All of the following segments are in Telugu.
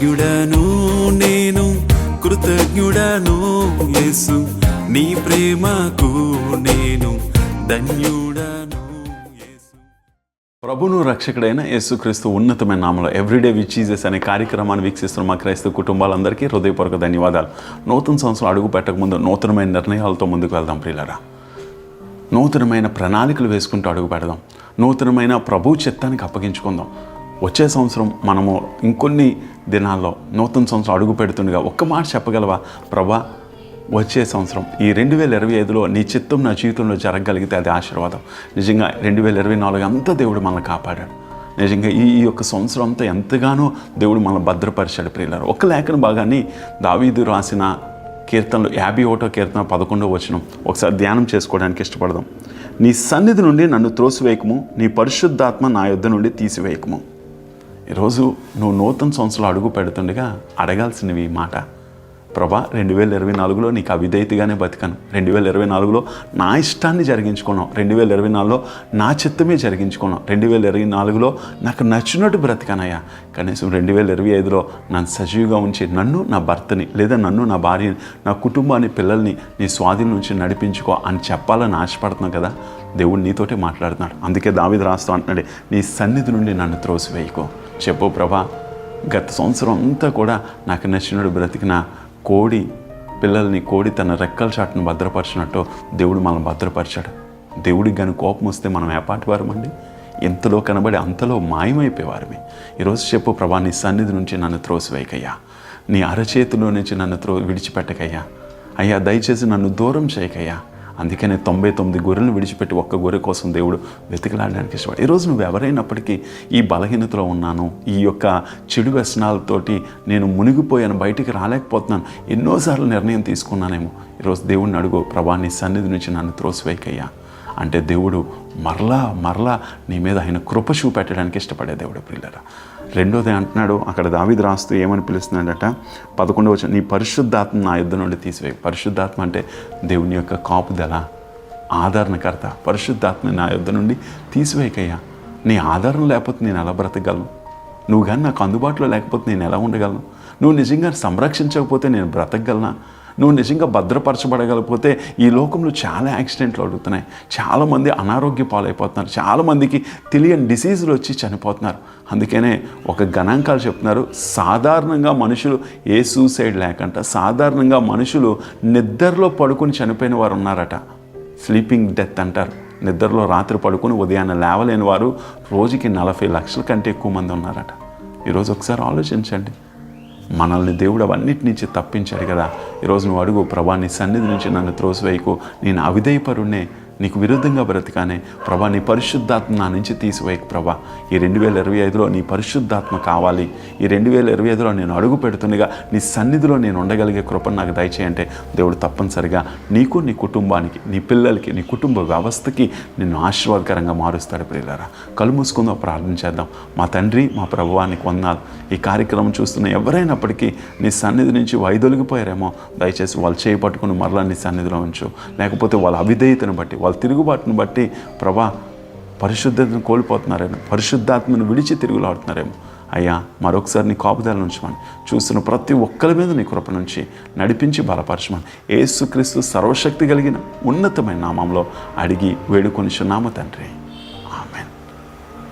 కృతజ్ఞుడను నేను, కృతజ్ఞుడను యేసు, నీ ప్రేమకు నేను ధన్యుడను. ప్రభును రక్షకుడైన యేసుక్రీస్తు ఉన్నతమైన నామములో ఎవ్రీడే విత్ జీసస్ అనే కార్యక్రమాన్ని వీక్షిస్తున్న మా క్రైస్తవ కుటుంబాలందరికీ హృదయపూర్వక ధన్యవాదాలు. నూతన సంవత్సరం అడుగు పెట్టకముందు నూతనమైన నిర్ణయాలతో ముందుకు వెళ్దాం ప్రియులారా. నూతనమైన ప్రణాళికలు వేసుకుంటూ అడుగు పెడదాం. నూతనమైన ప్రభు చిత్తానికి అప్పగించుకుందాం. వచ్చే సంవత్సరం మనము ఇంకొన్ని దినాల్లో నూతన సంవత్సరం అడుగు పెడుతుండగా ఒక్క మాట చెప్పగలవా? ప్రభా, వచ్చే సంవత్సరం ఈ 2025లో నీ చిత్తం నా జీవితంలో జరగగలిగితే అది ఆశీర్వాదం. నిజంగా 2024 అంతా దేవుడు మనల్ని కాపాడాడు. నిజంగా ఈ యొక్క సంవత్సరం అంతా ఎంతగానో దేవుడు మనల్ని భద్రపరిచాడు ప్రియులారా. ఒక లేఖన భాగాన్ని దావీదు రాసిన కీర్తనలు 51వ కీర్తన 11వ వచనం ఒకసారి ధ్యానం చేసుకోవడానికి ఇష్టపడదాం. నీ సన్నిధి నుండి నన్ను త్రోసివేయకము, నీ పరిశుద్ధాత్మ నా యొద్ద నుండి తీసివేయకము. ఈరోజు నువ్వు నూతన సంవత్సరంలో అడుగు పెడుతుండగా అడగాల్సినవి ఈ మాట. ప్రభా, 2024లో నీకు అవిధేయతగానే బతికాను. 2024లో నా ఇష్టాన్ని జరిగించుకున్నాం. 2024లో నా చిత్తమే జరిగించుకున్నాం. 2024లో నాకు నచ్చినట్టు బ్రతికానయ్యా. కనీసం 2025లో నన్ను సజీవుగా ఉంచి నన్ను, నా భర్తని, లేదా నన్ను, నా భార్యని, నా కుటుంబాన్ని, పిల్లల్ని నీ స్వాధీనం నుంచి నడిపించుకో అని చెప్పాలని ఆశపడుతున్నావు కదా. దేవుడు నీతోటే మాట్లాడుతున్నాడు. అందుకే దావీదు రాస్తూ అంటున్నాడు, నీ సన్నిధి నుండి నన్ను త్రోసివేయకో. చెప్పు ప్రభా, గత సంవత్సరం అంతా కూడా నాకు నచ్చినట్టు బ్రతికిన కోడి తన రెక్కల చాటును భద్రపరిచినట్టు దేవుడు మనల్ని భద్రపరిచాడు. దేవుడికి కానీ కోపం వస్తే మనం ఏపాటివారమండి? ఎంతలో కనబడి అంతలో మాయమైపోయేవారమే. ఈరోజు చెప్పు ప్రభా, నీ సన్నిధి నుంచి నన్ను త్రోసివేయకయ్యా, నీ అరచేతిలో నుంచి నన్ను విడిచిపెట్టకయ్యా. అయ్యా, దయచేసి నన్ను దూరం చేయకయ్యా. అందుకనే 99 గొర్రెలను విడిచిపెట్టి ఒక్క గొర్రె కోసం దేవుడు వెతికిలాడడానికి ఇష్టపడు. ఈరోజు నువ్వు ఎవరైనప్పటికీ ఈ బలహీనతలో ఉన్నాను, ఈ యొక్క చెడు వ్యసనాలతోటి నేను మునిగిపోయాను, బయటికి రాలేకపోతున్నాను, ఎన్నోసార్లు నిర్ణయం తీసుకున్నానేమో. ఈరోజు దేవుడిని అడుగు, ప్రభా నీ సన్నిధి నుంచి నన్ను త్రోసివేయకయ్యా అంటే దేవుడు మరలా నీ మీద ఆయన కృప చూపెట్టడానికి ఇష్టపడే దేవుడు ప్రియులారా. రెండోది అంటున్నాడు, అక్కడ దావీదు రాస్తూ ఏమని పిలుస్తున్నాడట, 11వ వచనం, నీ పరిశుద్ధాత్మ నా యుద్ధ నుండి తీసివేయి. పరిశుద్ధాత్మ అంటే దేవుని యొక్క కాపుదల, ఆదరణకర్త. పరిశుద్ధాత్మ నా యుద్ధ నుండి తీసివేయకయ్యా. నీ ఆదరణ లేకపోతే నేను ఎలా బ్రతకగలను? నువ్వు కానీ నాకు అందుబాటులో లేకపోతే నేను ఎలా ఉండగలను? నువ్వు నిజంగా సంరక్షించకపోతే నేను బ్రతకగలనా? నువ్వు నిజంగా భద్రపరచబడగలిగిపోతే ఈ లోకంలో చాలా యాక్సిడెంట్లు అడుగుతున్నాయి, చాలామంది అనారోగ్య పాలైపోతున్నారు, చాలామందికి తెలియని డిసీజులు వచ్చి చనిపోతున్నారు. అందుకనే ఒక గణాంకాలు చెప్తున్నారు, సాధారణంగా మనుషులు సూసైడ్ లేకంట, సాధారణంగా మనుషులు నిద్రలో పడుకుని చనిపోయిన వారు ఉన్నారట. స్లీపింగ్ డెత్ అంటారు. నిద్రలో రాత్రి పడుకుని ఉదయాన్నే లేవలేని వారు రోజుకి 40 లక్షల కంటే ఎక్కువ మంది ఉన్నారట. ఈరోజు ఒకసారి ఆలోచించండి. మనల్ని దేవుడు అవన్నిటి నుంచి తప్పించాడు కదా. ఈరోజు నువ్వు అడుగు, ప్రభా నీ సన్నిధి నుంచి నన్ను త్రోసివేయకు, నేను అవిధేయపరుణ్ణే, నీకు విరుద్ధంగా బ్రతికానే. ప్రభా నీ పరిశుద్ధాత్మ నా నుంచి తీసివేయకు. ప్రభా, ఈ 2025లో నీ పరిశుద్ధాత్మ కావాలి. ఈ 2025లో నేను అడుగు పెడుతుండగా నీ సన్నిధిలో నేను ఉండగలిగే కృపను నాకు దయచేయంటే దేవుడు తప్పనిసరిగా నీకు, నీ కుటుంబానికి, నీ పిల్లలకి, నీ కుటుంబ వ్యవస్థకి నిన్ను ఆశీర్వాదకరంగా మారుస్తాడు ప్రియులారా. కళ్ళు మూసుకుందాం, ప్రార్థన చేద్దాం. మా తండ్రి, మా ప్రభువానికి వందనాలు. ఈ కార్యక్రమం చూస్తున్న ఎవరైనప్పటికీ నీ సన్నిధి నుంచి వైదొలిగిపోయారేమో, దయచేసి వాళ్ళు చేపట్టుకుని మరలా నీ సన్నిధిలో ఉంచు. లేకపోతే వాళ్ళ అవిధేయతను బట్టి, వాళ్ళ తిరుగుబాటును బట్టి ప్రభా పరిశుద్ధతను కోల్పోతున్నారేమో, పరిశుద్ధాత్మను విడిచి తిరుగులాడుతున్నారేమో. అయ్యా, మరొకసారి నీ కాపుదల ఉంచమని, చూస్తున్న ప్రతి ఒక్కరి మీద నీ కృప నుంచి నడిపించి బలపరచమని యేసుక్రీస్తు సర్వశక్తి కలిగిన ఉన్నతమైన నామంలో అడిగి వేడుకొనిచున్నాము తండ్రి. ఆమేన్.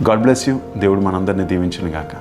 God bless you. దేవుడు మనందరినీ దీవించును గాక.